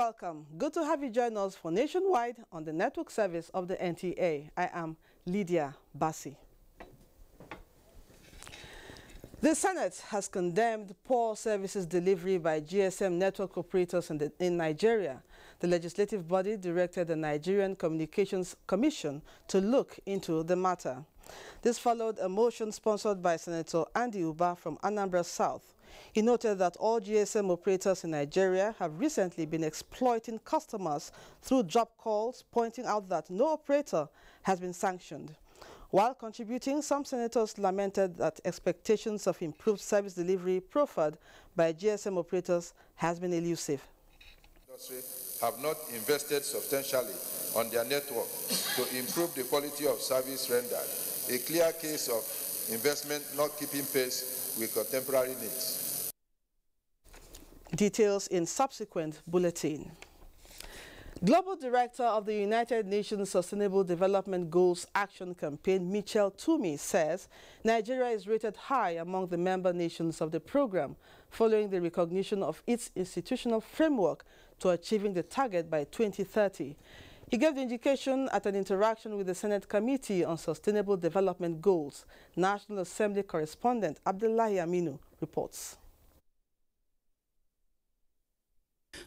Welcome. Good to have you join us for Nationwide on the network service of the NTA. I am Lydia Bassi. The Senate has condemned poor services delivery by GSM network operators in Nigeria. The legislative body directed the Nigerian Communications Commission to look into the matter. This followed a motion sponsored by Senator Andy Uba from Anambra South. He noted that all GSM operators in Nigeria have recently been exploiting customers through drop calls, pointing out that no operator has been sanctioned. While contributing, some senators lamented that expectations of improved service delivery proffered by GSM operators has been elusive. Have not invested substantially on their network to improve the quality of service rendered. A clear case of investment not keeping pace with contemporary needs. Details in subsequent bulletin. Global Director of the United Nations Sustainable Development Goals Action Campaign, Michelle Toomey, says Nigeria is rated high among the member nations of the program, following the recognition of its institutional framework to achieving the target by 2030. He gave the indication at an interaction with the Senate Committee on Sustainable Development Goals. National Assembly correspondent Abdullahi Aminu reports.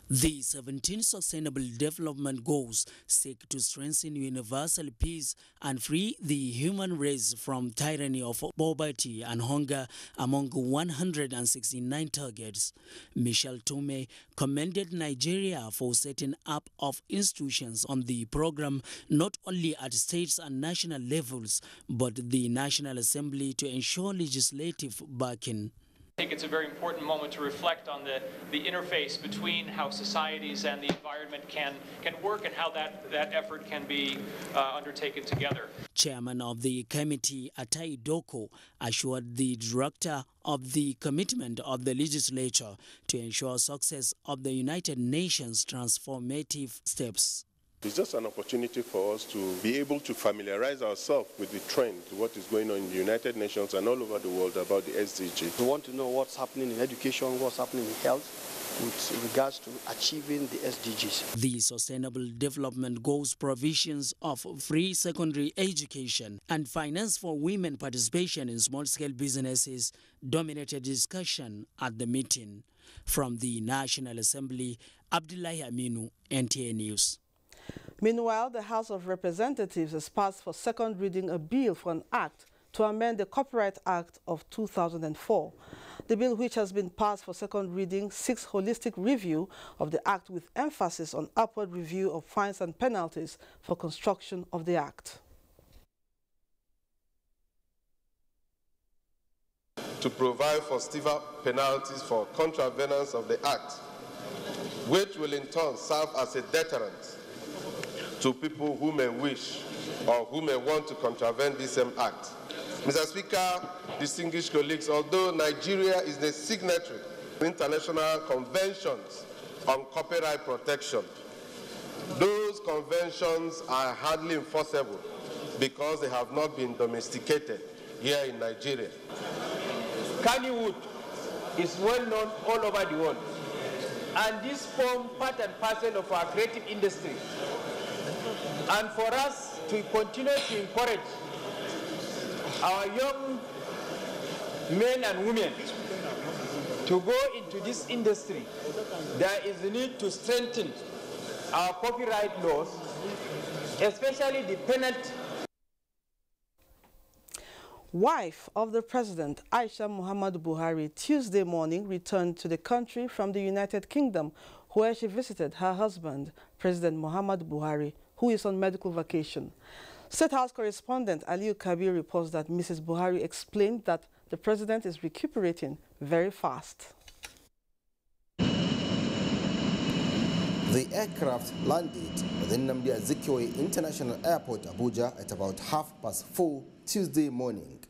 The 17 Sustainable Development Goals seek to strengthen universal peace and free the human race from tyranny of poverty and hunger among 169 targets. Michelle Toomey commended Nigeria for setting up of institutions on the program not only at states and national levels, but the National Assembly to ensure legislative backing. I think it's a very important moment to reflect on the interface between how societies and the environment can work and how that effort can be undertaken together. Chairman of the committee, Atai Doko, assured the director of the commitment of the legislature to ensure success of the United Nations transformative steps. It's just an opportunity for us to be able to familiarize ourselves with the trend, what is going on in the United Nations and all over the world about the SDG. We want to know what's happening in education, what's happening in health, with regards to achieving the SDGs. The Sustainable Development Goals provisions of free secondary education and finance for women participation in small-scale businesses dominated discussion at the meeting. From the National Assembly, Abdullahi Aminu, NTA News. Meanwhile, the House of Representatives has passed for second reading a bill for an act to amend the Copyright Act of 2004. The bill, which has been passed for second reading, seeks holistic review of the act with emphasis on upward review of fines and penalties for construction of the act. To provide for stiffer penalties for contravenance of the act, which will in turn serve as a deterrent to people who may wish or who may want to contravene this same act. Mr. Speaker, distinguished colleagues, although Nigeria is the signatory to international conventions on copyright protection, those conventions are hardly enforceable because they have not been domesticated here in Nigeria. Kannywood is well known all over the world, and this forms part and parcel of our creative industry. And for us to continue to encourage our young men and women to go into this industry, there is a need to strengthen our copyright laws, especially the penalty. Wife of the President, Aisha Muhammadu Buhari, Tuesday morning returned to the country from the United Kingdom, where she visited her husband, President Muhammadu Buhari, who is on medical vacation. State House correspondent Aliyu Kabir reports that Mrs. Buhari explained that the president is recuperating very fast. The aircraft landed within Nnamdi Azikiwe International Airport, Abuja, at about 4:30 Tuesday morning.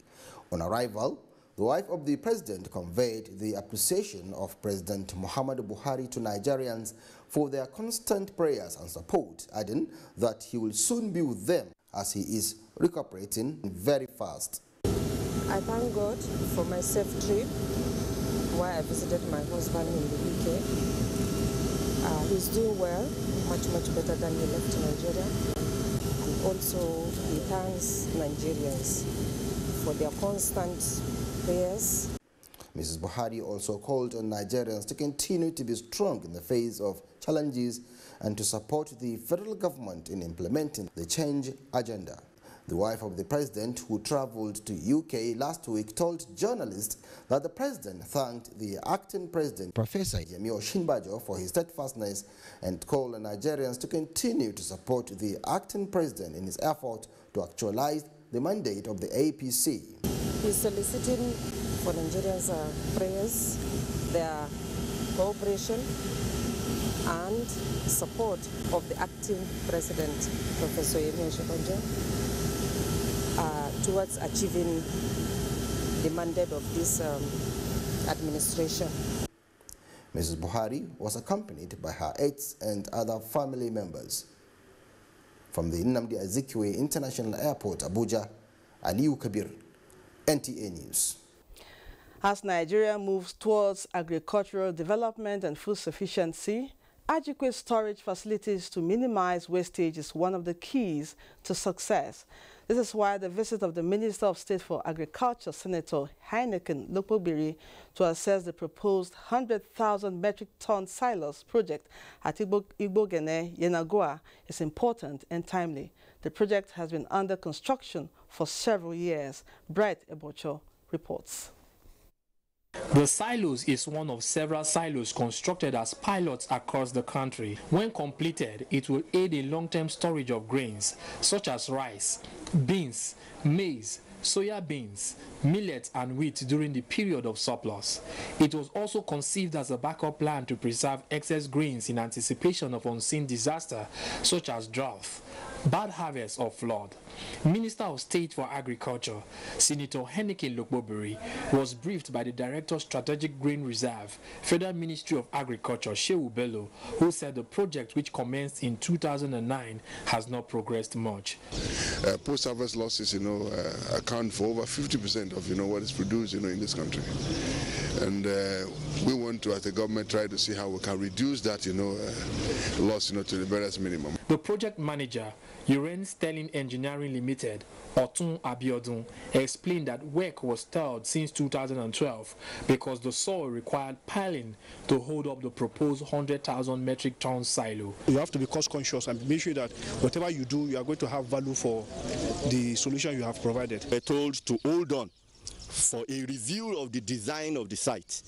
On arrival, the wife of the president conveyed the appreciation of President Muhammadu Buhari to Nigerians for their constant prayers and support, adding that he will soon be with them as he is recuperating very fast. I thank God for my safe trip where I visited my husband in the UK. He's doing well, much better than he left Nigeria. And also, he thanks Nigerians for their constant prayers. Mrs. Buhari also called on Nigerians to continue to be strong in the face of challenges and to support the federal government in implementing the change agenda. The wife of the president, who traveled to UK last week, told journalists that the president thanked the acting president, Professor Yemi Osinbajo, for his steadfastness and called on Nigerians to continue to support the acting president in his effort to actualize the mandate of the APC. He's soliciting for Nigerians' prayers, their cooperation and support of the acting president, Professor Yemi Osinbajo, towards achieving the mandate of this administration. Mrs. Buhari was accompanied by her aides and other family members. From the Nnamdi Azikiwe International Airport, Abuja, Aliu Kabir, NTA News. As Nigeria moves towards agricultural development and food sufficiency, adequate storage facilities to minimize wastage is one of the keys to success. This is why the visit of the Minister of State for Agriculture, Senator Heineken Lokpobiri, to assess the proposed 100,000 metric ton silos project at Igbogene, Yenagoa is important and timely. The project has been under construction for several years. Bright Ebocho reports. The silos is one of several silos constructed as pilots across the country. When completed, it will aid in long-term storage of grains such as rice, beans, maize, soya beans, millet and wheat during the period of surplus. It was also conceived as a backup plan to preserve excess grains in anticipation of unseen disaster such as drought, bad harvest or flood. Minister of State for Agriculture, Senator Heineken Lokpobiri, was briefed by the Director Strategic Grain Reserve, Federal Ministry of Agriculture, Shehu Bello, who said the project, which commenced in 2009, has not progressed much. Post-harvest losses, account for over 50% of, what is produced, in this country. And we want to, as a government, try to see how we can reduce that, loss, to the barest minimum. The project manager, Uren Sterling Engineering Limited, Otun Abiodun, explained that work was stalled since 2012 because the soil required piling to hold up the proposed 100,000 metric ton silo. You have to be cost conscious and make sure that whatever you do, you are going to have value for the solution you have provided. We're told to hold on for a review of the design of the site.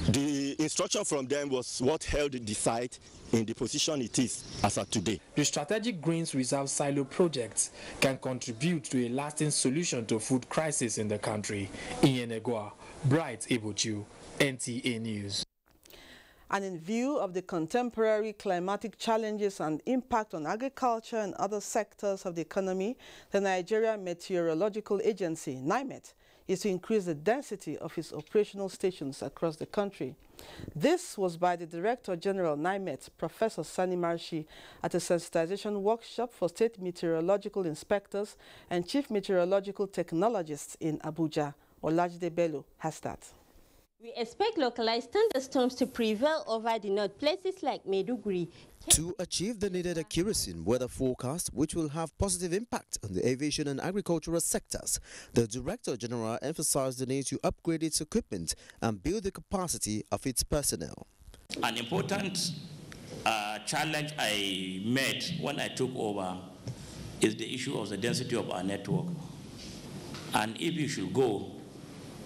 The instruction from them was what held the site in the position it is as of today. The Strategic Grains Reserve Silo project can contribute to a lasting solution to food crisis in the country. In Yenagoa, Bright Ebochu, NTA News. And in view of the contemporary climatic challenges and impact on agriculture and other sectors of the economy, the Nigeria Meteorological Agency, NIMET, is to increase the density of its operational stations across the country. This was by the Director General NIMET, Professor Sani Marshi, at a sensitization workshop for state meteorological inspectors and chief meteorological technologists in Abuja. Olajide Bello has that. We expect localized thunderstorms to prevail over the north, places like Maiduguri. To achieve the needed accuracy in weather forecast, which will have positive impact on the aviation and agricultural sectors, the Director General emphasized the need to upgrade its equipment and build the capacity of its personnel. An important challenge I met when I took over is the issue of the density of our network. And if you should go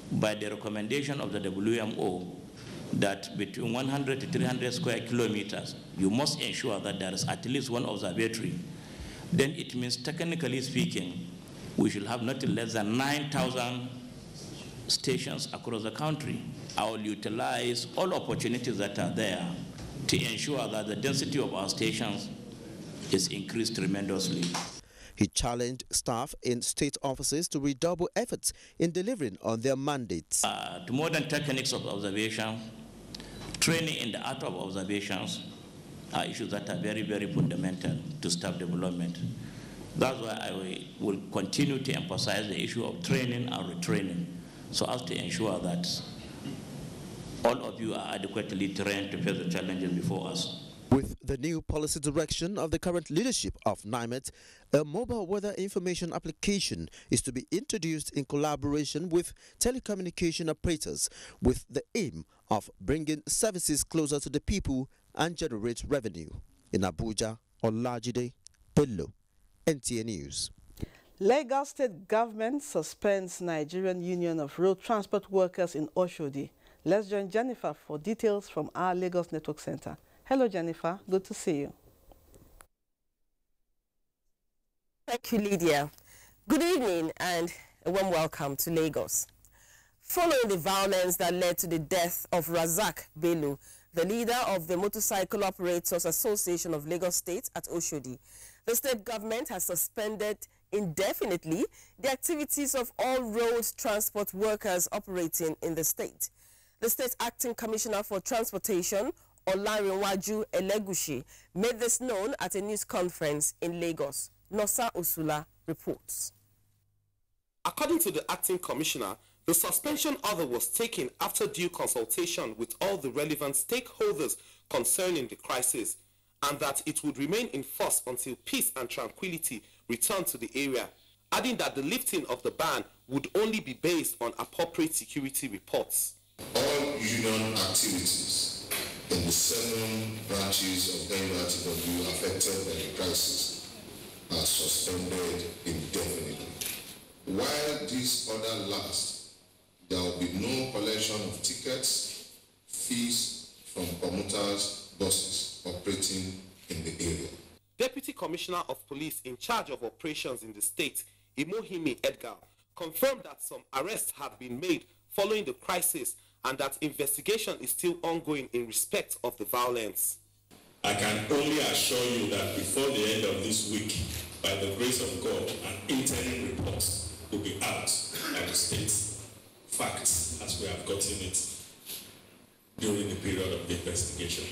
by the recommendation of the WMO, that between 100 to 300 square kilometers, you must ensure that there is at least one observatory. Then it means, technically speaking, we should have nothing less than 9,000 stations across the country. I will utilize all opportunities that are there to ensure that the density of our stations is increased tremendously. He challenged staff in state offices to redouble efforts in delivering on their mandates. To modern techniques of observation, training in the art of observations are issues that are very, very fundamental to staff development. That's why I will continue to emphasize the issue of training and retraining, so as to ensure that all of you are adequately trained to face the challenges before us. With the new policy direction of the current leadership of NIMET, a mobile weather information application is to be introduced in collaboration with telecommunication operators with the aim of bringing services closer to the people and generate revenue. In Abuja, Olajide Bello, NTA News. Lagos State Government suspends Nigerian Union of Road Transport Workers in Oshodi. Let's join Jennifer for details from our Lagos Network Center. Hello, Jennifer. Good to see you. Thank you, Lydia. Good evening and a warm welcome to Lagos. Following the violence that led to the death of Razak Bello, the leader of the Motorcycle Operators Association of Lagos State at Oshodi, the state government has suspended indefinitely the activities of all road transport workers operating in the state. The state acting commissioner for transportation, Olarinwaju Elegushi, made this known at a news conference in Lagos. Nosa Usula reports. According to the acting commissioner, the suspension order was taken after due consultation with all the relevant stakeholders concerning the crisis, and that it would remain in force until peace and tranquility return to the area, adding that the lifting of the ban would only be based on appropriate security reports. All union activities in the 7 branches of NURTW affected by the crisis are suspended indefinitely. While this order lasts, there will be no collection of tickets, fees from promoters, buses operating in the area. Deputy Commissioner of Police in charge of operations in the state, Imohimi Edgar, confirmed that some arrests have been made following the crisis and that investigation is still ongoing in respect of the violence. I can only assure you that before the end of this week, by the grace of God, an interim report will be out by the state facts as we have gotten it during the period of the investigation.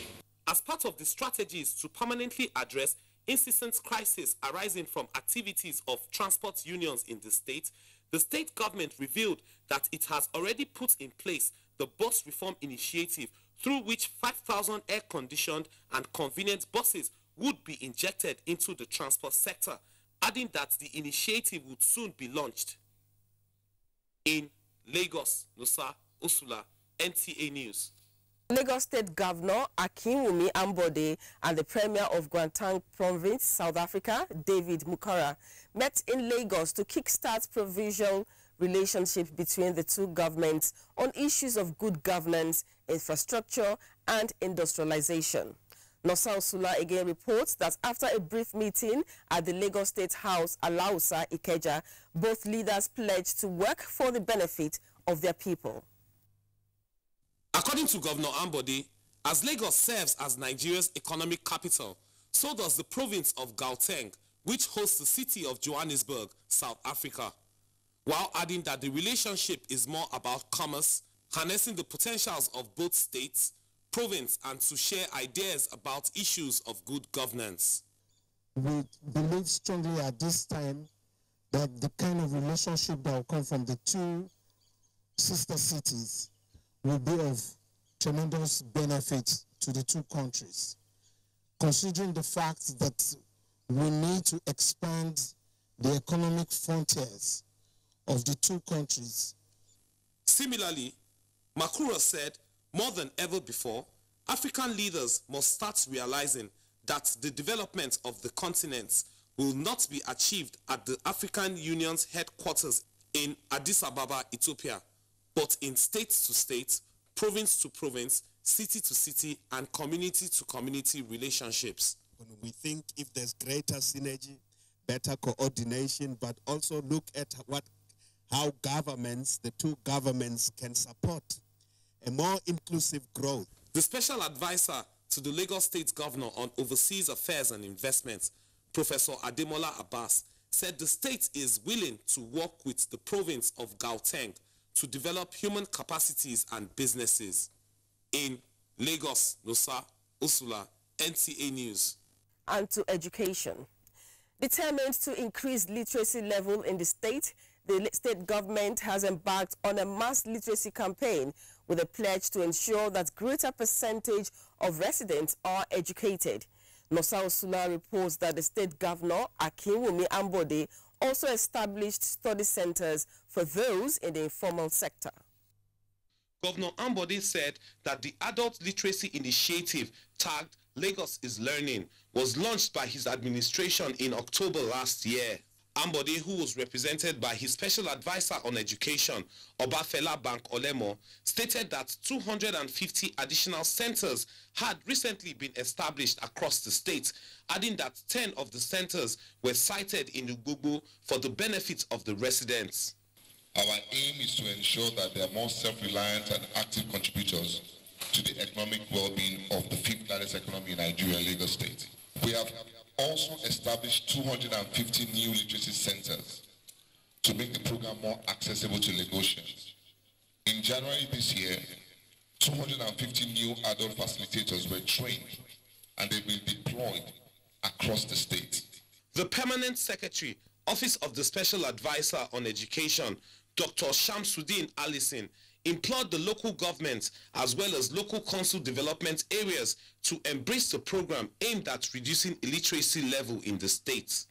As part of the strategies to permanently address incessant crises arising from activities of transport unions in the state government revealed that it has already put in place the bus reform initiative, through which 5,000 air-conditioned and convenient buses would be injected into the transport sector, adding that the initiative would soon be launched. In Lagos, Nosa Usula, NTA News. Lagos State Governor Akinwumi Ambode and the Premier of Gauteng Province, South Africa, David Mukara, met in Lagos to kickstart provisional relationship between the two governments on issues of good governance, infrastructure, and industrialization. Nosa Usula again reports that after a brief meeting at the Lagos State House, Alausa, Ikeja, both leaders pledged to work for the benefit of their people. According to Governor Ambode, as Lagos serves as Nigeria's economic capital, so does the province of Gauteng, which hosts the city of Johannesburg, South Africa, while adding that the relationship is more about commerce, harnessing the potentials of both states, province, and to share ideas about issues of good governance. We believe strongly at this time that the kind of relationship that will come from the two sister cities will be of tremendous benefit to the two countries, considering the fact that we need to expand the economic frontiers of the two countries. Similarly, Makura said, more than ever before, African leaders must start realizing that the development of the continent will not be achieved at the African Union's headquarters in Addis Ababa, Ethiopia, but in state to state, province to province, city to city, and community to community relationships. We think if there's greater synergy, better coordination, but also look at how governments, the two governments, can support a more inclusive growth. The special advisor to the Lagos State Governor on Overseas Affairs and Investments, Professor Ademola Abbas, said the state is willing to work with the province of Gauteng to develop human capacities and businesses. In Lagos, Nosa Usula, NTA News. And to education. Determined to increase literacy level in the state government has embarked on a mass literacy campaign with a pledge to ensure that greater percentage of residents are educated. Nosa Osula reports that the state governor, Akinwumi Ambode, also established study centers for those in the informal sector. Governor Ambode said that the Adult Literacy Initiative, tagged Lagos is Learning, was launched by his administration in October last year. Ambode, who was represented by his special advisor on education, Obafela Bank Olemo, stated that 250 additional centers had recently been established across the state, adding that 10 of the centers were sited in Ugbogboo for the benefit of the residents. Our aim is to ensure that there are more self-reliant and active contributors to the economic well-being of the fifth largest economy in Nigeria, Lagos State. We have also established 250 new literacy centers to make the program more accessible to Lagosians. In January this year, 250 new adult facilitators were trained and they've been deployed across the state. The Permanent Secretary, Office of the Special Advisor on Education, Dr. Shamsuddin Allison, implored the local governments as well as local council development areas to embrace the program aimed at reducing illiteracy level in the state.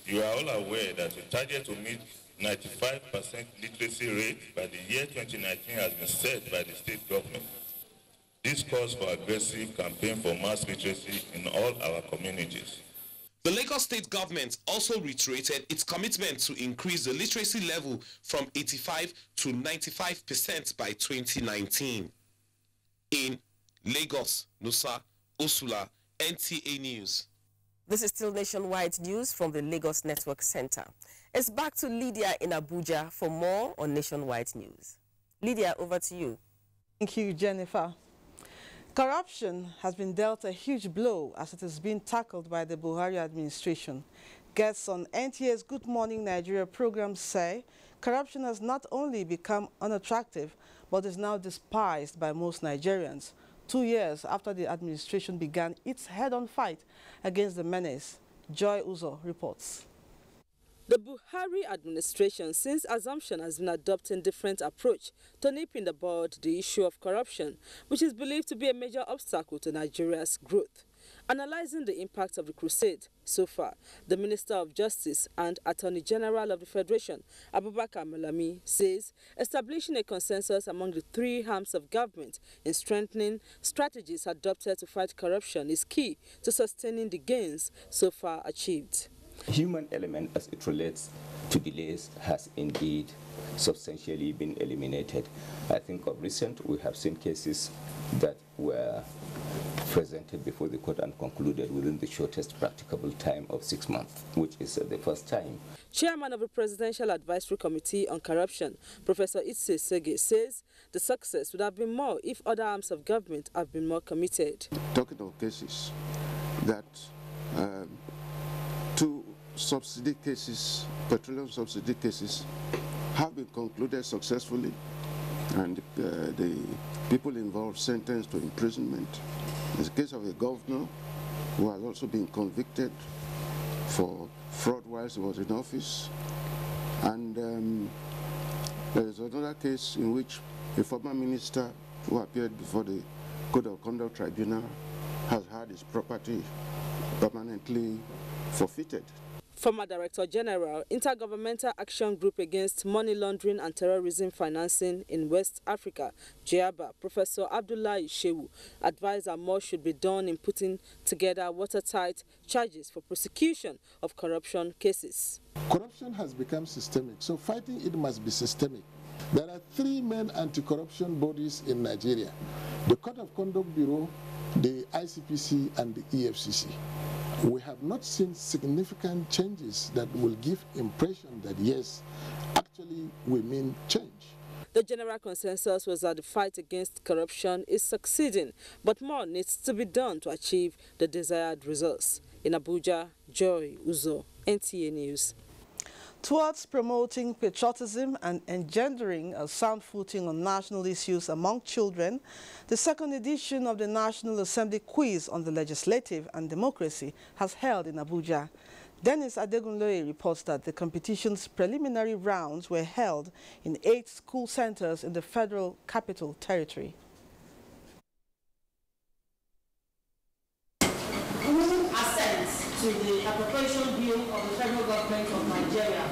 You are all aware that the target to meet 95% literacy rate by the year 2019 has been set by the state government. This calls for aggressive campaign for mass literacy in all our communities. The Lagos State government also reiterated its commitment to increase the literacy level from 85 to 95% by 2019. In Lagos, Nosa Osula, NTA News. This is still Nationwide news from the Lagos Network Center. It's back to Lydia in Abuja for more on Nationwide news. Lydia, over to you. Thank you, Jennifer. Corruption has been dealt a huge blow as it is being tackled by the Buhari administration. Guests on NTA's Good Morning Nigeria program say corruption has not only become unattractive, but is now despised by most Nigerians, 2 years after the administration began its head-on fight against the menace. Joy Uzo reports. The Buhari administration, since assumption, has been adopting different approach to nip in the bud the issue of corruption, which is believed to be a major obstacle to Nigeria's growth. Analyzing the impact of the crusade so far, the Minister of Justice and Attorney General of the Federation, Abubakar Malami, says establishing a consensus among the three arms of government in strengthening strategies adopted to fight corruption is key to sustaining the gains so far achieved. Human element as it relates to delays has indeed substantially been eliminated. I think of recent we have seen cases that were presented before the court and concluded within the shortest practicable time of 6 months, which is the first time. Chairman of the Presidential Advisory Committee on Corruption, Professor Itse Sege, says the success would have been more if other arms of government have been more committed. Talking of cases that two subsidy cases, petroleum subsidy cases, have been concluded successfully, and the people involved sentenced to imprisonment. There's a case of a governor who has also been convicted for fraud whilst he was in office, and there is another case in which a former minister who appeared before the Code of Conduct Tribunal has had his property permanently forfeited. Former Director General, Intergovernmental Action Group Against Money Laundering and Terrorism Financing in West Africa, JIABA, Professor Abdullahi Shehu, advised that more should be done in putting together watertight charges for prosecution of corruption cases. Corruption has become systemic, so fighting it must be systemic. There are three main anti-corruption bodies in Nigeria: the Code of Conduct Bureau, the ICPC, and the EFCC. We have not seen significant changes that will give impression that yes, actually we mean change. The general consensus was that the fight against corruption is succeeding, but more needs to be done to achieve the desired results. In Abuja, Joy Uzo, NTA News. Towards promoting patriotism and engendering a sound footing on national issues among children, the second edition of the National Assembly Quiz on the Legislative and Democracy has held in Abuja. Dennis Adegunloye reports that the competition's preliminary rounds were held in 8 school centers in the Federal Capital Territory. Who assents to the appropriation bill of the federal government of Nigeria?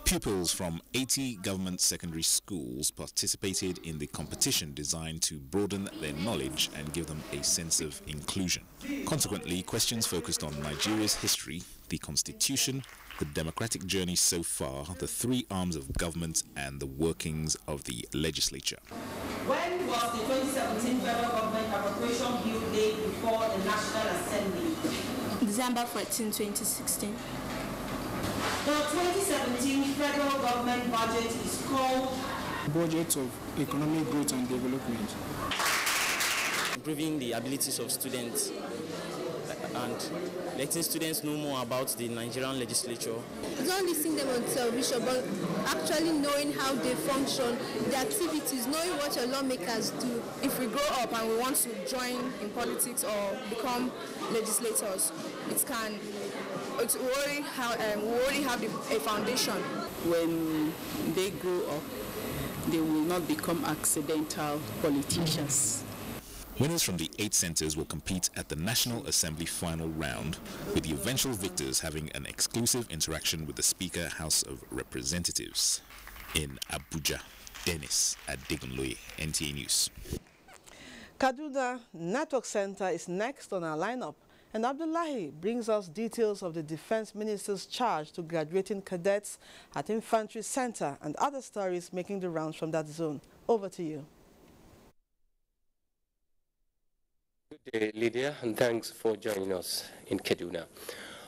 Pupils from 80 government secondary schools participated in the competition designed to broaden their knowledge and give them a sense of inclusion. Consequently, questions focused on Nigeria's history, the constitution, the democratic journey so far, the 3 arms of government, and the workings of the legislature. When was the 2017 federal government appropriation bill laid before the National Assembly? December 14, 2016. The 2017 federal government budget is called Budget of Economic Growth and Development. Improving the abilities of students and letting students know more about the Nigerian legislature. It's not listening them on television, but actually knowing how they function, the activities, knowing what your lawmakers do. If we grow up and we want to join in politics or become legislators, we already have a foundation. When they grow up, they will not become accidental politicians. Winners from the 8 centers will compete at the National Assembly final round, with the eventual victors having an exclusive interaction with the Speaker, House of Representatives. In Abuja, Dennis Adegunloye, NTA News. Kaduna Network Center is next on our lineup, and Abdullahi brings us details of the Defense Minister's charge to graduating cadets at Infantry Center and other stories making the rounds from that zone. Over to you. Good day, Lydia, and thanks for joining us in Kaduna.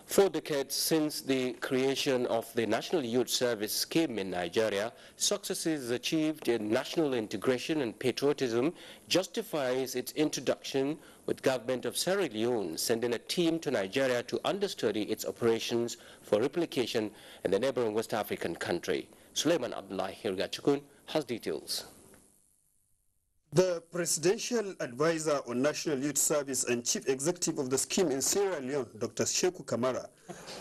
4 decades since the creation of the National Youth Service Scheme in Nigeria, successes achieved in national integration and patriotism justifies its introduction, with government of Sierra Leone sending a team to Nigeria to understudy its operations for replication in the neighboring West African country. Suleiman Abdullahi Hirgachukun has details. The Presidential Advisor on National Youth Service and Chief Executive of the scheme in Sierra Leone, Dr. Sheku Kamara,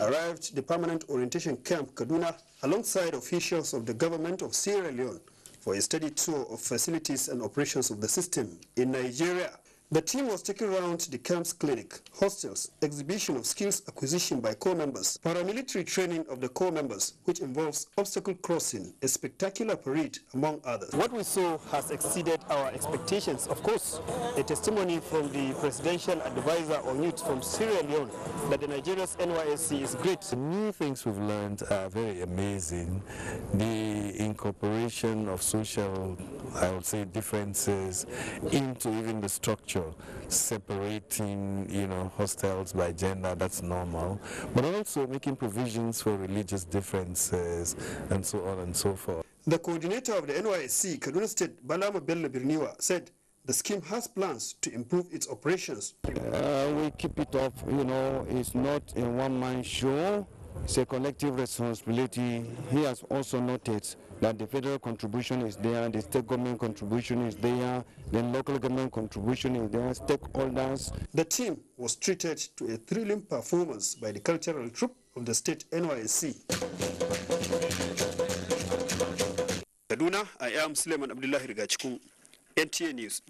arrived at the Permanent Orientation Camp, Kaduna, alongside officials of the government of Sierra Leone for a study tour of facilities and operations of the system in Nigeria. The team was taken around the camp's clinic, hostels, exhibition of skills acquisition by corps members, paramilitary training of the corps members, which involves obstacle crossing, a spectacular parade, among others. What we saw has exceeded our expectations. Of course, a testimony from the Presidential Advisor on Youth from Sierra Leone that the Nigeria's NYSC is great. The new things we've learned are very amazing. The incorporation of social, I would say, differences into even the structure, separating, hostels by gender, that's normal, but also making provisions for religious differences and so on and so forth. The coordinator of the NYSC, Kaduna State, Balama Bello Birniwa, said the scheme has plans to improve its operations. We keep it up, it's not a one-man show. It's a collective responsibility. He has also noted that the federal contribution is there, the state government contribution is there, the local government contribution is there, stakeholders. The team was treated to a thrilling performance by the cultural troupe of the state NYSC. Kaduna, I am Suleiman Abdullahi Rigachiku, NTA News.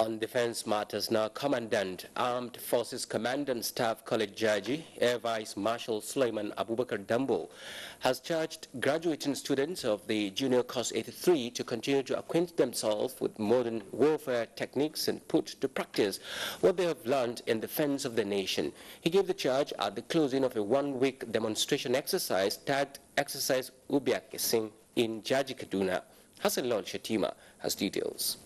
On defense matters now, Commandant, Armed Forces Commandant Staff College Jaji, Air Vice Marshal Suleiman Abubakar Dambo, has charged graduating students of the Junior Course 83 to continue to acquaint themselves with modern warfare techniques and put to practice what they have learned in defense of the nation. He gave the charge at the closing of a one-week demonstration exercise tagged Exercise Ubiakising in Jaji, Kaduna. Hassan Lal Shatima has details.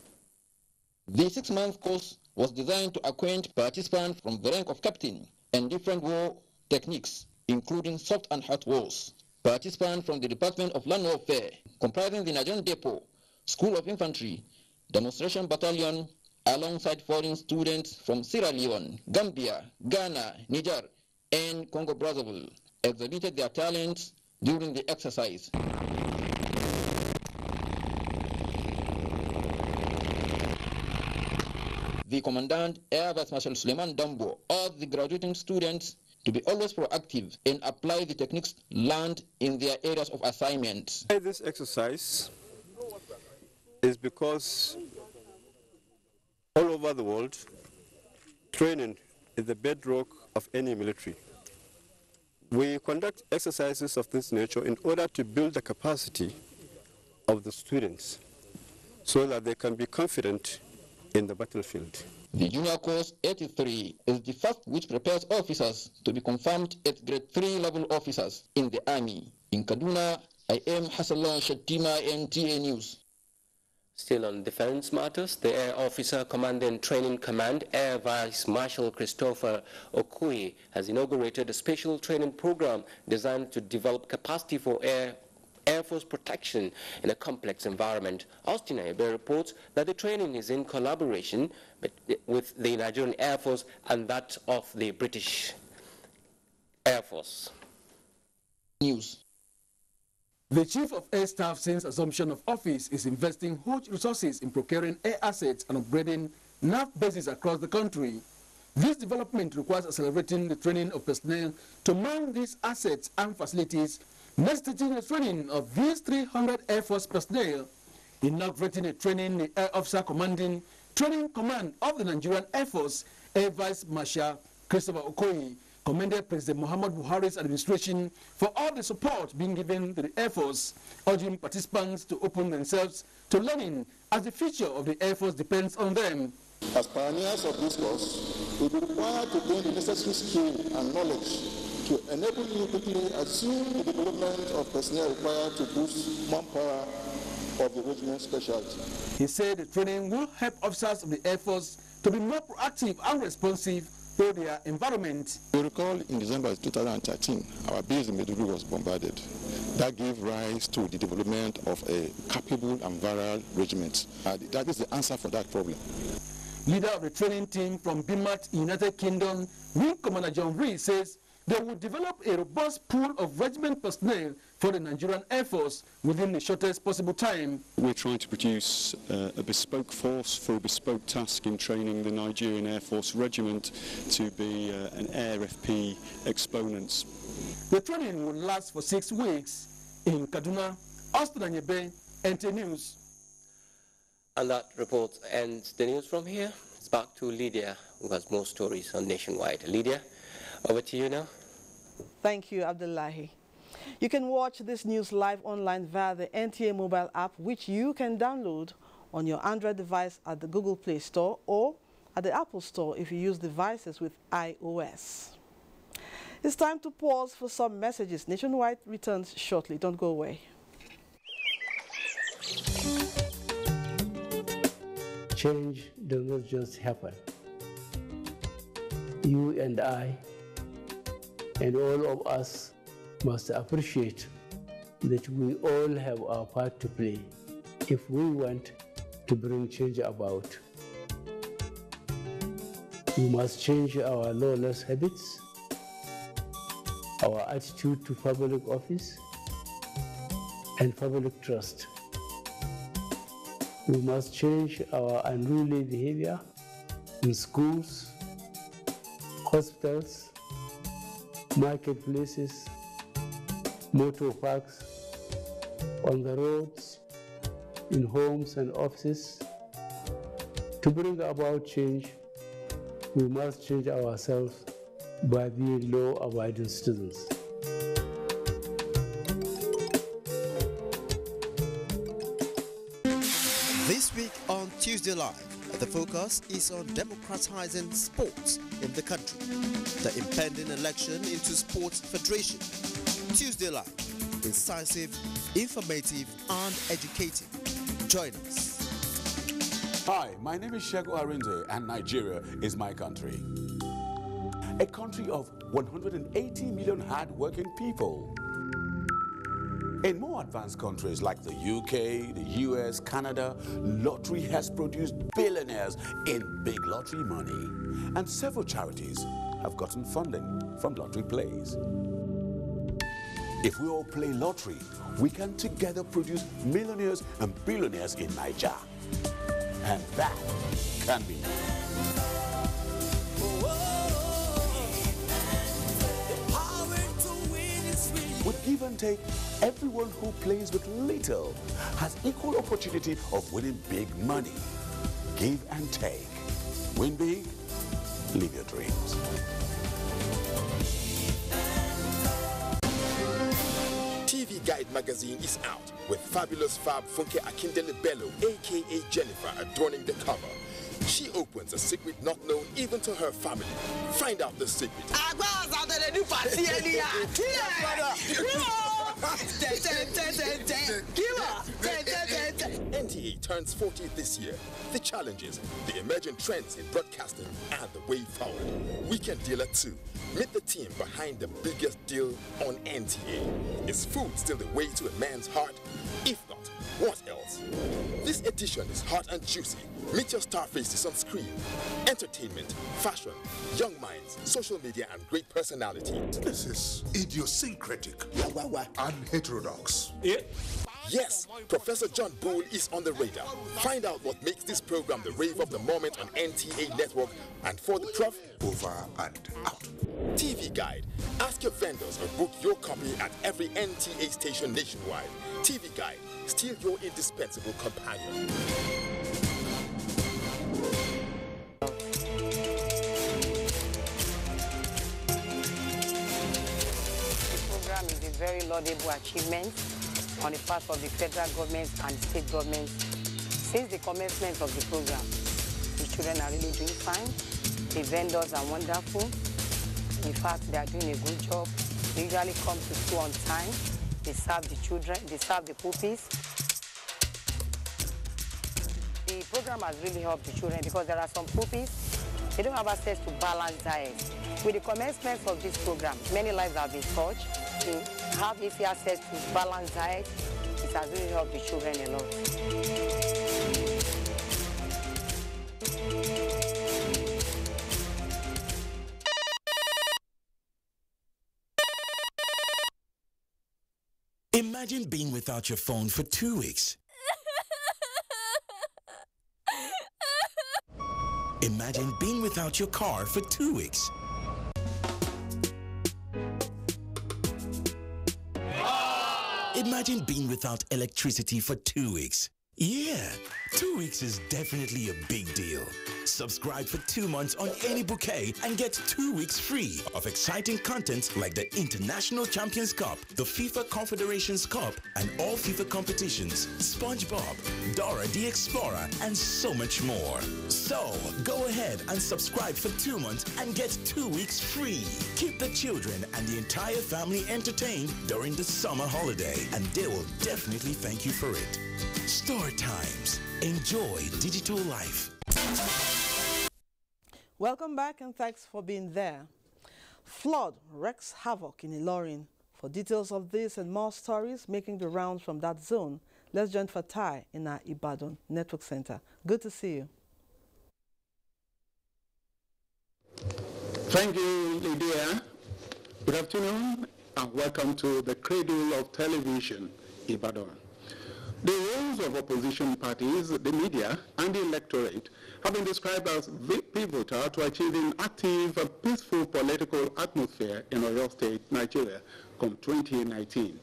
The 6-month course was designed to acquaint participants from the rank of captain and different war techniques, including soft and hard wars. Participants from the Department of Land Warfare, comprising the Nigerian Depot, School of Infantry, Demonstration Battalion, alongside foreign students from Sierra Leone, Gambia, Ghana, Niger, and Congo-Brazzaville, exhibited their talents during the exercise. The Commandant, Air Vice Marshal Suleiman Dambo, urged the graduating students to be always proactive and apply the techniques learned in their areas of assignment. This exercise is because all over the world, training is the bedrock of any military. We conduct exercises of this nature in order to build the capacity of the students so that they can be confident in the battlefield. The Junior Course 83 is the first which prepares officers to be confirmed at grade 3 level officers in the Army. In Kaduna, I am Hassan Shattima, NTA News. Still on defense matters, the Air Officer Command and Training Command, Air Vice Marshal Christopher Okoye, has inaugurated a special training program designed to develop capacity for Air Force protection in a complex environment. Austin Abe reports that the training is in collaboration with the Nigerian Air Force and that of the British Air Force. News. The Chief of Air Staff, since assumption of office, is investing huge resources in procuring air assets and upgrading NAV bases across the country. This development requires accelerating the training of personnel to man these assets and facilities, necessitating the training of these 300 Air Force personnel. Inaugurating a training, the Air Officer Commanding Training Command of the Nigerian Air Force, Air Vice Marshal Christopher Okoye, commended President Muhammad Buhari's administration for all the support being given to the Air Force, urging participants to open themselves to learning as the future of the Air Force depends on them. As pioneers of this course, we will be required to gain the necessary skill and knowledge to enable you quickly assume the development of personnel required to boost manpower of the regiment specialty. He said the training will help officers of the Air Force to be more proactive and responsive to their environment. You recall in December 2013, our base in Maiduguri was bombarded. That gave rise to the development of a capable and virile regiment. That is the answer for that problem. Leader of the training team from BIMAT, United Kingdom, Wing Commander John Rees, says they will develop a robust pool of regiment personnel for the Nigerian Air Force within the shortest possible time. We're trying to produce a bespoke force for a bespoke task in training the Nigerian Air Force Regiment to be an AirFP exponent. The training will last for 6 weeks. In Kaduna, Austin Anyebe, NTA News. And that report ends the news from here. It's back to Lydia, who has more stories on Nationwide. Lydia, over to you now. Thank you, Abdullahi. You can watch this news live online via the NTA mobile app, which you can download on your Android device at the Google Play Store or at the Apple Store if you use devices with iOS. It's time to pause for some messages. Nationwide returns shortly. Don't go away. Change does not just happen. You and I and all of us must appreciate that we all have our part to play if we want to bring change about. We must change our lawless habits, our attitude to public office, and public trust. We must change our unruly behavior in schools, hospitals, marketplaces, motor parks, on the roads, in homes and offices. To bring about change, we must change ourselves by being law-abiding citizens. This week on Tuesday Live, the focus is on democratizing sports in the country, the impending election into Sports Federation. Tuesday Live, incisive, informative, and educative. Join us. Hi, my name is Shego Arinde, and Nigeria is my country. A country of 180 million hard-working people. In more advanced countries like the UK, the US, Canada, lottery has produced billionaires in big lottery money. And several charities have gotten funding from lottery plays. If we all play lottery, we can together produce millionaires and billionaires in Nigeria. And that can be. With give and take, everyone who plays with little has equal opportunity of winning big money. Give and take. Win big, live your dreams. TV Guide magazine is out with fabulous Fab Funke Akindele Bello, aka Jennifer, adorning the cover. She opens a secret not known even to her family. Find out the secret. NTA turns 40 this year. The challenges, the emerging trends in broadcasting, and the way forward. Weekend Dealer 2. Meet the team behind the biggest deal on NTA. Is food still the way to a man's heart? If not, what else? This edition is hot and juicy. Meet your star faces on screen. Entertainment, fashion, young minds, social media, and great personality. This is idiosyncratic and heterodox. Yes, Professor John Bull is on the radar. Find out what makes this program the rave of the moment on NTA Network. And for the Prof, over and out. TV Guide. Ask your vendors or book your copy at every NTA station nationwide. TV Guide. Still your indispensable companion. This program is a very laudable achievement on the part of the federal government and state government. Since the commencement of the program, the children are really doing fine. The vendors are wonderful. In fact, they are doing a good job. They usually come to school on time. They serve the children, they serve the puppies. The program has really helped the children because there are some puppies, they don't have access to balanced diets. With the commencement of this program, many lives have been touched. To have easy access to balanced diet, it has really helped the children a lot. Imagine being without your phone for 2 weeks. Imagine being without your car for 2 weeks. Imagine being without electricity for 2 weeks. Yeah, 2 weeks is definitely a big deal. Subscribe for 2 months on any bouquet and get 2 weeks free of exciting content like the International Champions Cup, the FIFA Confederations Cup, and all FIFA competitions, SpongeBob, Dora the Explorer, and so much more. So, go ahead and subscribe for 2 months and get 2 weeks free. Keep the children and the entire family entertained during the summer holiday, and they will definitely thank you for it. Store Times. Enjoy digital life. Welcome back and thanks for being there. Flood wreaks havoc in Ilorin. For details of this and more stories making the rounds from that zone, let's join Fatai in our Ibadan Network Center. Good to see you. Thank you, Lydia. Good afternoon and welcome to the cradle of television, Ibadan. The roles of opposition parties, the media, and the electorate have been described as pivotal to achieving active and peaceful political atmosphere in Oyo State, Nigeria, come 2019.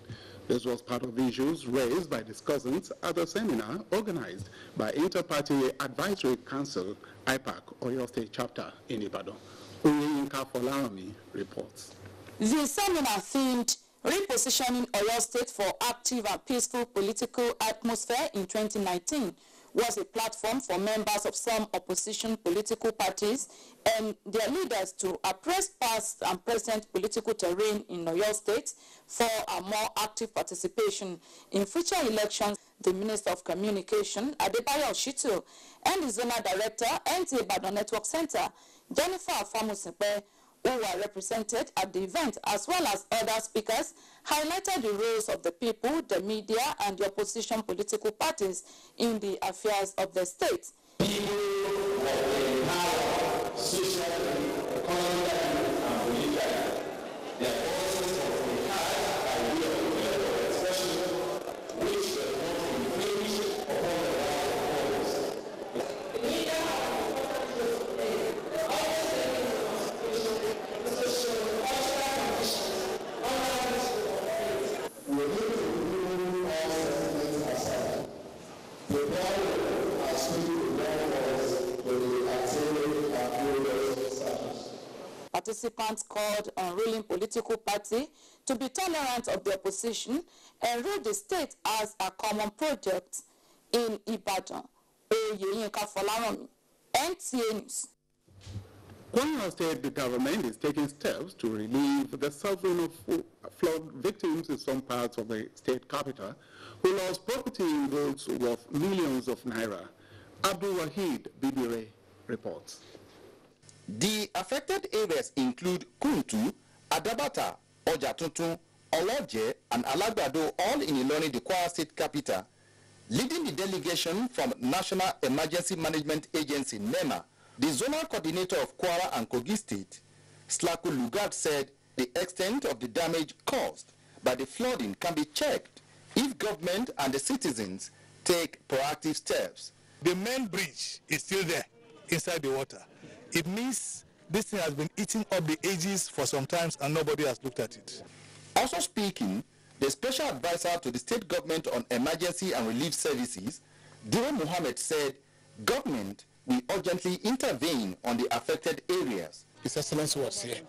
This was part of issues raised by discussants at a seminar organized by Inter-Party Advisory Council, IPAC, Oyo State Chapter in Ibadan. Uyinka Folarami reports. The seminar themed Repositioning Oyo State for Active and Peaceful Political Atmosphere in 2019 was a platform for members of some opposition political parties and their leaders to appraise past and present political terrain in Oyo State for a more active participation in future elections. The Minister of Communication, Adebayo Shitu, and the Zonal Director, NTA Ibadan Network Center, Jennifer Afamusepe, who were represented at the event, as well as other speakers, highlighted the roles of the people, the media, and the opposition political parties in the affairs of the state. People empower socially, economically, and politically. Their voices of the heart by way of political expression, which were not infringed upon the right of others. The media have important roles to play. Always taking the consideration of the social and cultural conditions under which they operate. participants called on ruling political party to be tolerant of the opposition and rule the state as a common project in Ibadan. NTA News. Kwara State government is taking steps to relieve the suffering of flood victims in some parts of the state capital who lost property in goods worth millions of naira. Abdul Wahid Bibire reports. The affected areas include Kuntu, Adabata, Ojatuntun, Oloje, and Alagbado, all in Ilorin, the Kwara State capital. Leading the delegation from National Emergency Management Agency, NEMA, the zonal coordinator of Kwara and Kogi State, Slaku Lugard, said the extent of the damage caused by the flooding can be checked if government and the citizens take proactive steps. The main bridge is still there inside the water. It means this thing has been eating up the edges for some time and nobody has looked at it. Also speaking, the special advisor to the state government on emergency and relief services, Diro Mohammed, said government will urgently intervene on the affected areas. His Excellency was here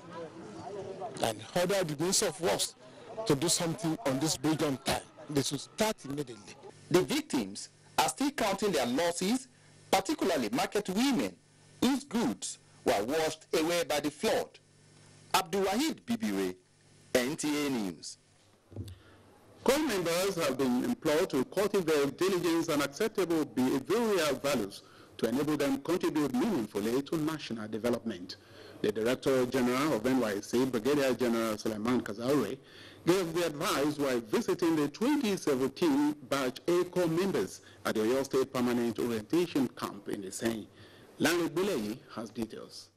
and ordered the Minister of Works to do something on this bridge on time. They should start immediately. The victims are still counting their losses, particularly market women whose goods were washed away by the flood. Abdul Wahid Bibire, NTA News. Corps members have been employed to cultivate diligence and acceptable behavioral values to enable them contribute meaningfully to national development. The Director General of NYSC, Brigadier General Suleiman Kazaure, gave the advice while visiting the 2017 Batch A Corps members at the Oyo State Permanent Orientation Camp in the same. Lanre Bulei has details.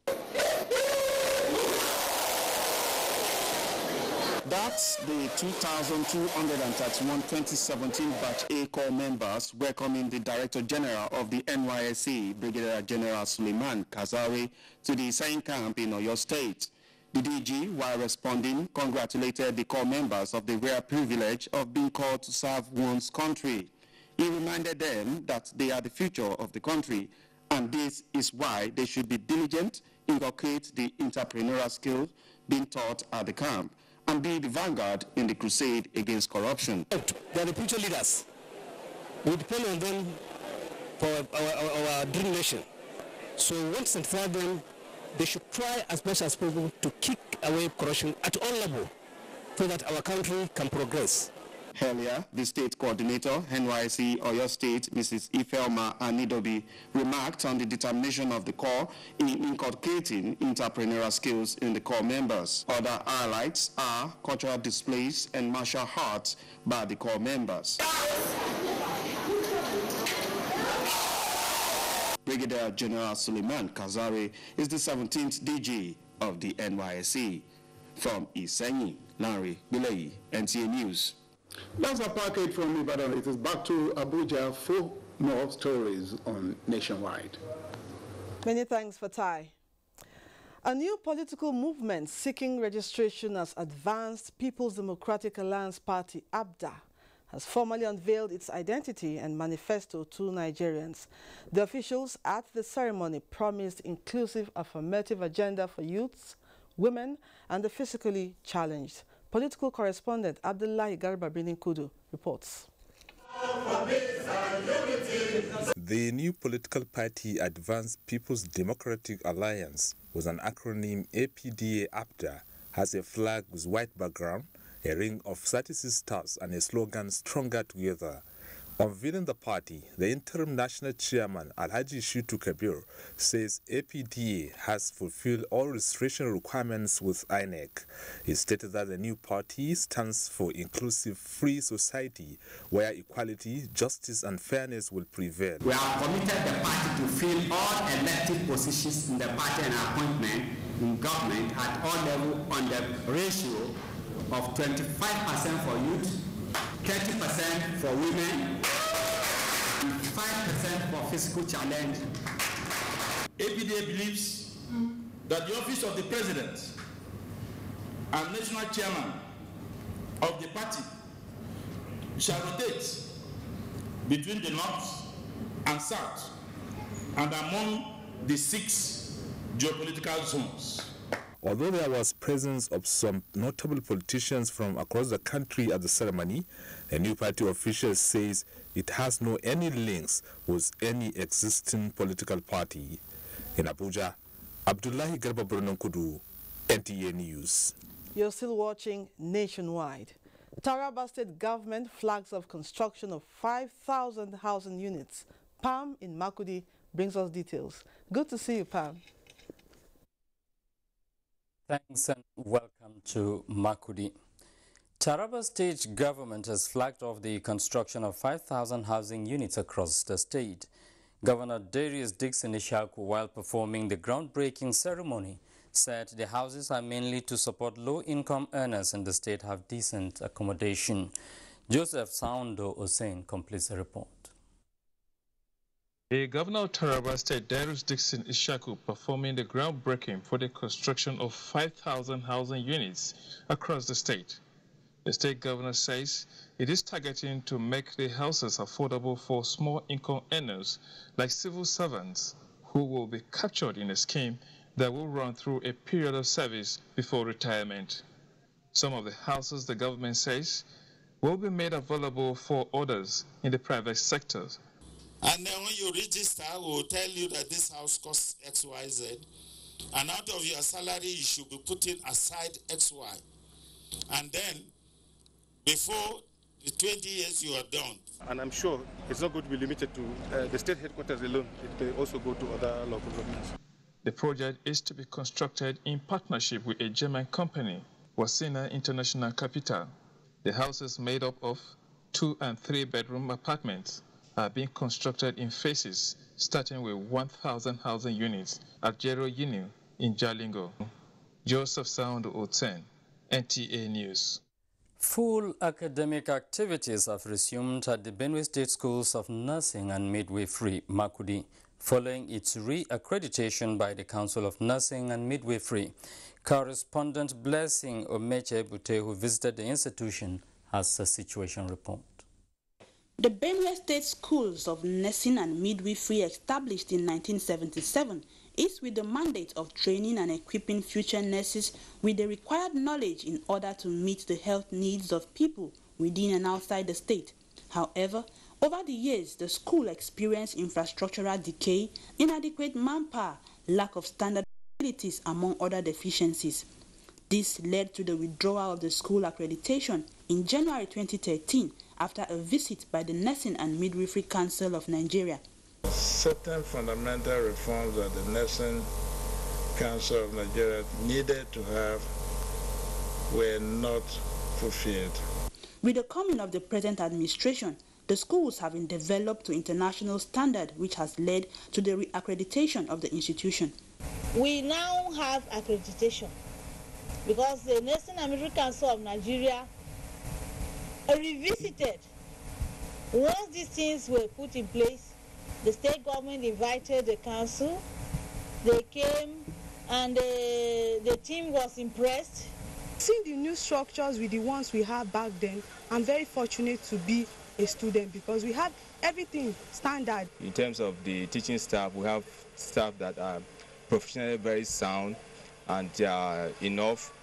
That's the 2,231 2017 Batch A Corps members welcoming the Director General of the NYSC, Brigadier General Suleiman Kazaure, to the same camp in Oyo State. The DG, while responding, congratulated the Corps members of the rare privilege of being called to serve one's country. He reminded them that they are the future of the country, and this is why they should be diligent, inculcate the entrepreneurial skills being taught at the camp, and be the vanguard in the crusade against corruption. They are the future leaders. We depend on them for our dream nation. So we want to inspire them. They should try as much as possible to kick away corruption at all levels so that our country can progress. Earlier, the state coordinator, NYSC Oyo State, Mrs. Ifelma Anidobi, remarked on the determination of the Corps in inculcating entrepreneurial skills in the Corps members. Other highlights are cultural displays and martial arts by the Corps members. Brigadier General Suleiman Kazaure is the 17th DG of the NYSC. From Isenyi, Lanre Bulei, NTA News. That's a package from Ibadan. It is back to Abuja for more stories on Nationwide. Many thanks, Fatai. A new political movement seeking registration as Advanced People's Democratic Alliance Party, APDA, has formally unveiled its identity and manifesto to Nigerians. The officials at the ceremony promised inclusive affirmative agenda for youths, women, and the physically challenged. Political correspondent Abdullahi Garba Kudu reports. The new political party, Advanced People's Democratic Alliance, with an acronym APDA-APDA, has a flag with white background, a ring of 36 stars, and a slogan, Stronger Together. Unveiling the party, the interim national chairman, Alhaji Shitu Kabir, says APDA has fulfilled all registration requirements with INEC. He stated that the new party stands for inclusive, free society where equality, justice, and fairness will prevail. We have committed the party to fill all elected positions in the party and appointment in government at all levels on the ratio of 25% for youth, 30% for women, 5% for physical challenge. APDA believes that the office of the president and national chairman of the party shall rotate between the north and south and among the 6 geopolitical zones. Although there was presence of some notable politicians from across the country at the ceremony, a new party official says it has no any links with any existing political party. In Abuja, Abdullahi Garba Kudu, NTA News. You're still watching Nationwide. Taraba State Government flags off construction of 5,000 housing units. Pam in Makudi brings us details. Good to see you, Pam. Thanks and welcome to Makudi. Taraba State Government has flagged off the construction of 5,000 housing units across the state. Governor Darius Dixon Ishaku, while performing the groundbreaking ceremony, said the houses are mainly to support low-income earners in the state have decent accommodation. Joseph Saundo Hussein completes the report. The Governor of Taraba State, Darius Dixon Ishaku, performing the groundbreaking for the construction of 5,000 housing units across the state. The state governor says it is targeting to make the houses affordable for small income earners like civil servants who will be captured in a scheme that will run through a period of service before retirement. Some of the houses, the government says, will be made available for others in the private sector. And then when you register, we will tell you that this house costs XYZ. And out of your salary, you should be putting aside XY. And then, before the 20 years you are done. And I'm sure it's not going to be limited to the state headquarters alone. It may also go to other local governments. The project is to be constructed in partnership with a German company, Wasina International Capital. The houses made up of 2- and 3-bedroom apartments are being constructed in phases, starting with 1,000 housing units at Jero Yinu in Jalingo. Joseph Sound 010, NTA News. Full academic activities have resumed at the Benue State Schools of Nursing and Midwifery, Makudi, following its re-accreditation by the Council of Nursing and Midwifery. Correspondent Blessing Omeche Bute, who visited the institution, has a situation report. The Benue State Schools of Nursing and Midwifery, established in 1977, is with the mandate of training and equipping future nurses with the required knowledge in order to meet the health needs of people within and outside the state. However, over the years, the school experienced infrastructural decay, inadequate manpower, lack of standard facilities, among other deficiencies. This led to the withdrawal of the school accreditation in January 2013 after a visit by the Nursing and Midwifery Council of Nigeria. Certain fundamental reforms that the Nursing Council of Nigeria needed to have were not fulfilled. With the coming of the present administration, the schools have been developed to international standard, which has led to the re-accreditation of the institution. We now have accreditation because the Nursing and Midwifery Council of Nigeria revisited. Once these things were put in place, the state government invited the council. They came and the team was impressed. Seeing the new structures with the ones we had back then, I'm very fortunate to be a student because we have everything standard. In terms of the teaching staff, we have staff that are professionally very sound and they are enough.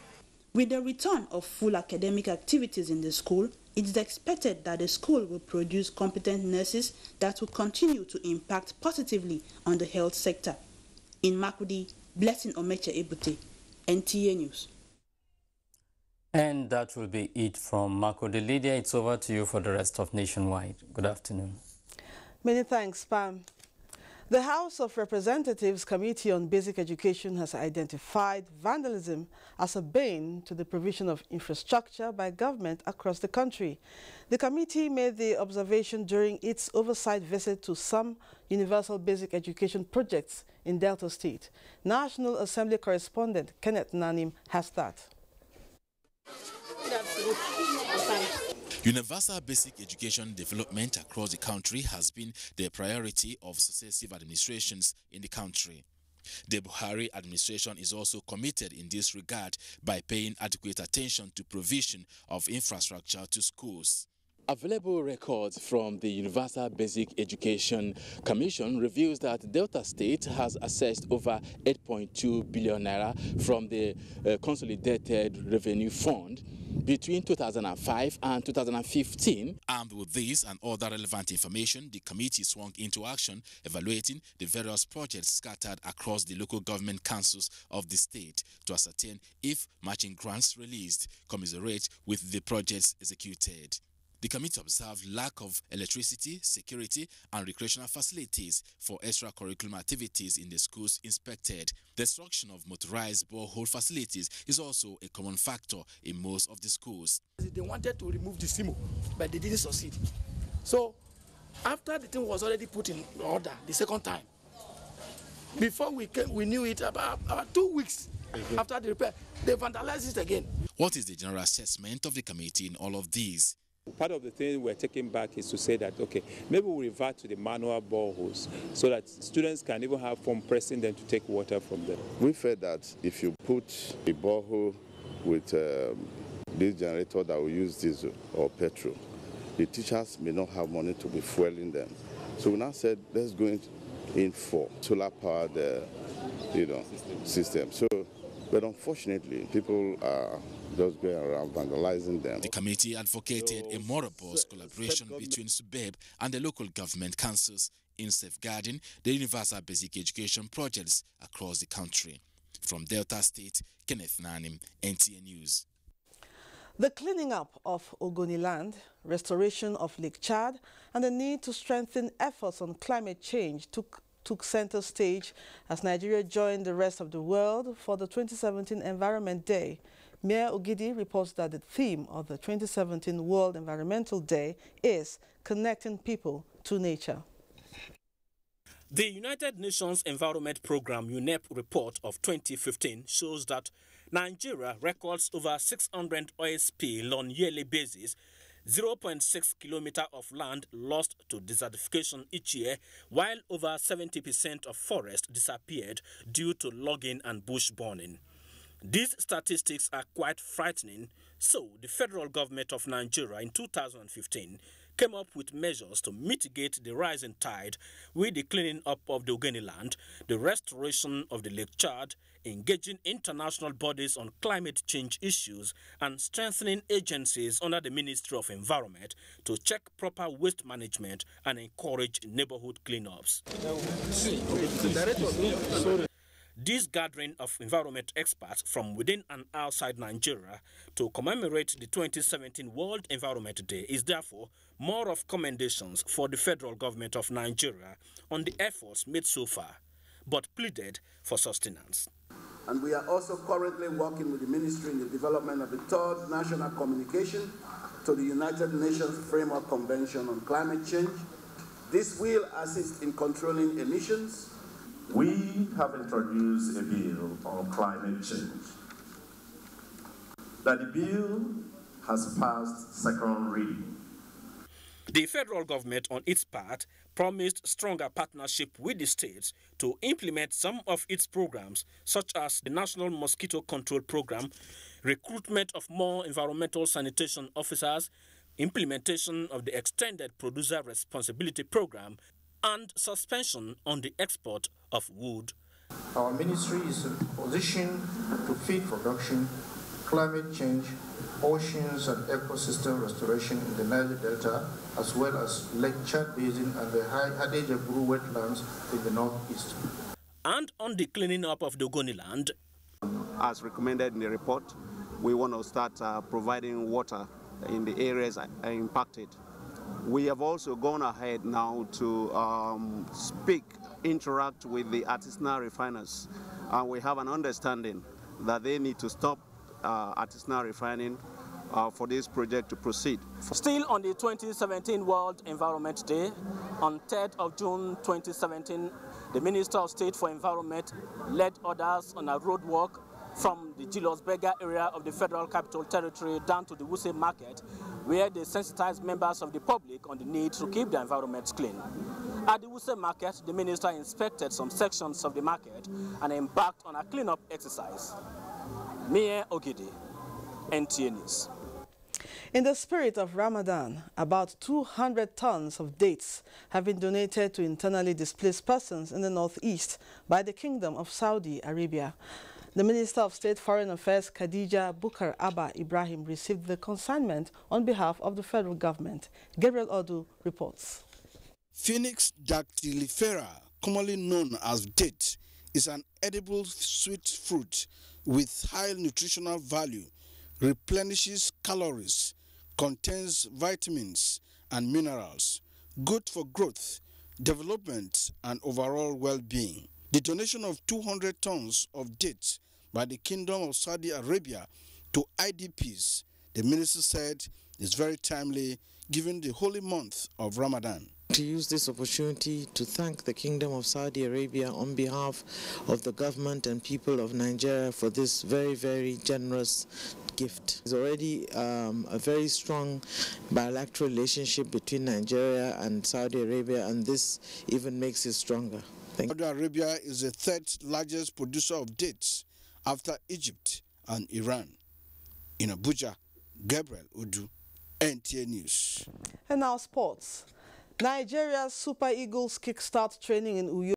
With the return of full academic activities in the school, it is expected that the school will produce competent nurses that will continue to impact positively on the health sector. In Makudi, Blessing Omeche Ebute, NTA News. And that will be it from Makudi. Lydia, it's over to you for the rest of Nationwide. Good afternoon. Many thanks, Pam. The House of Representatives Committee on Basic Education has identified vandalism as a bane to the provision of infrastructure by government across the country. The committee made the observation during its oversight visit to some universal basic education projects in Delta State. National Assembly correspondent Kenneth Nanim has that. Universal basic education development across the country has been the priority of successive administrations in the country. The Buhari administration is also committed in this regard by paying adequate attention to provision of infrastructure to schools. Available records from the Universal Basic Education Commission reveals that Delta State has accessed over 8.2 billion naira from the Consolidated Revenue Fund between 2005 and 2015. Armed with this and other relevant information, the committee swung into action, evaluating the various projects scattered across the local government councils of the state to ascertain if matching grants released commensurate with the projects executed. The committee observed lack of electricity, security, and recreational facilities for extracurricular activities in the schools inspected. Destruction of motorized borehole facilities is also a common factor in most of the schools. They wanted to remove the SIMO, but they didn't succeed. So, after the thing was already put in order the second time, before we came, we knew it about 2 weeks after the repair, they vandalized it again. What is the general assessment of the committee in all of these? Part of the thing we're taking back is to say that, okay, maybe we'll revert to the manual boreholes so that students can even have fun pressing them to take water from them. We felt that if you put a borehole with this generator that will use diesel or petrol, the teachers may not have money to be fueling them. So we now said, let's go in for solar-powered system. So, but unfortunately, people are just going around vandalizing them. The committee advocated a more robust collaboration between SUBEB and the local government councils in safeguarding the universal basic education projects across the country. From Delta State, Kenneth Nanim, NTA News. The cleaning up of Ogoni land, restoration of Lake Chad, and the need to strengthen efforts on climate change took center stage as Nigeria joined the rest of the world for the 2017 Environment Day. Mayor Ogidi reports that the theme of the 2017 World Environmental Day is connecting people to nature. The United Nations Environment Programme UNEP report of 2015 shows that Nigeria records over 600 oil spill on yearly basis, 0.6 kilometers of land lost to desertification each year, while over 70% of forest disappeared due to logging and bush burning. These statistics are quite frightening, so the federal government of Nigeria in 2015 came up with measures to mitigate the rising tide with the cleaning up of the Ogoni land, the restoration of the Lake Chad, engaging international bodies on climate change issues, and strengthening agencies under the Ministry of Environment to check proper waste management and encourage neighborhood cleanups. This gathering of environment experts from within and outside Nigeria to commemorate the 2017 World Environment Day is therefore more of commendations for the federal government of Nigeria on the efforts made so far, but pleaded for sustenance. And we are also currently working with the ministry in the development of the third national communication to the United Nations Framework Convention on Climate Change. This will assist in controlling emissions. We have introduced a bill on climate change. That the bill has passed second reading. The federal government, on its part, promised stronger partnership with the states to implement some of its programs, such as the National Mosquito Control Program, recruitment of more environmental sanitation officers, implementation of the Extended Producer Responsibility Program, and suspension on the export of wood. Our ministry is in position to feed production, climate change, oceans and ecosystem restoration in the Niger Delta, as well as Lake Chad Basin and the Hadejaburu wetlands in the northeast. And on the cleaning up of the Ogoni land. As recommended in the report, we want to start providing water in the areas impacted. We have also gone ahead now to interact with the artisanal refiners, and we have an understanding that they need to stop artisanal refining for this project to proceed. Still on the 2017 World Environment Day, on 3rd of June 2017, the Minister of State for Environment led others on a road walk from the Julius Berger area of the Federal Capital Territory down to the Wuse Market, where they sensitized members of the public on the need to keep the environment clean. At the Wuse Market, the minister inspected some sections of the market and embarked on a cleanup exercise. Mayor Ogidi, NTA News. In the spirit of Ramadan, about 200 tons of dates have been donated to internally displaced persons in the northeast by the Kingdom of Saudi Arabia. The Minister of State Foreign Affairs, Khadija Bukar Abba Ibrahim, received the consignment on behalf of the federal government. Gabriel Odu reports. Phoenix dactylifera, commonly known as date, is an edible sweet fruit with high nutritional value, replenishes calories, contains vitamins and minerals, good for growth, development, and overall well-being. The donation of 200 tons of dates by the Kingdom of Saudi Arabia to IDPs, the minister said, is very timely given the holy month of Ramadan. To use this opportunity to thank the Kingdom of Saudi Arabia on behalf of the government and people of Nigeria for this very, very generous gift. There's already a very strong bilateral relationship between Nigeria and Saudi Arabia, and this even makes it stronger. Saudi Arabia is the third largest producer of dates after Egypt and Iran. In Abuja, Gabriel Odu, NTA News. And now sports. Nigeria's Super Eagles kickstart training in Uyo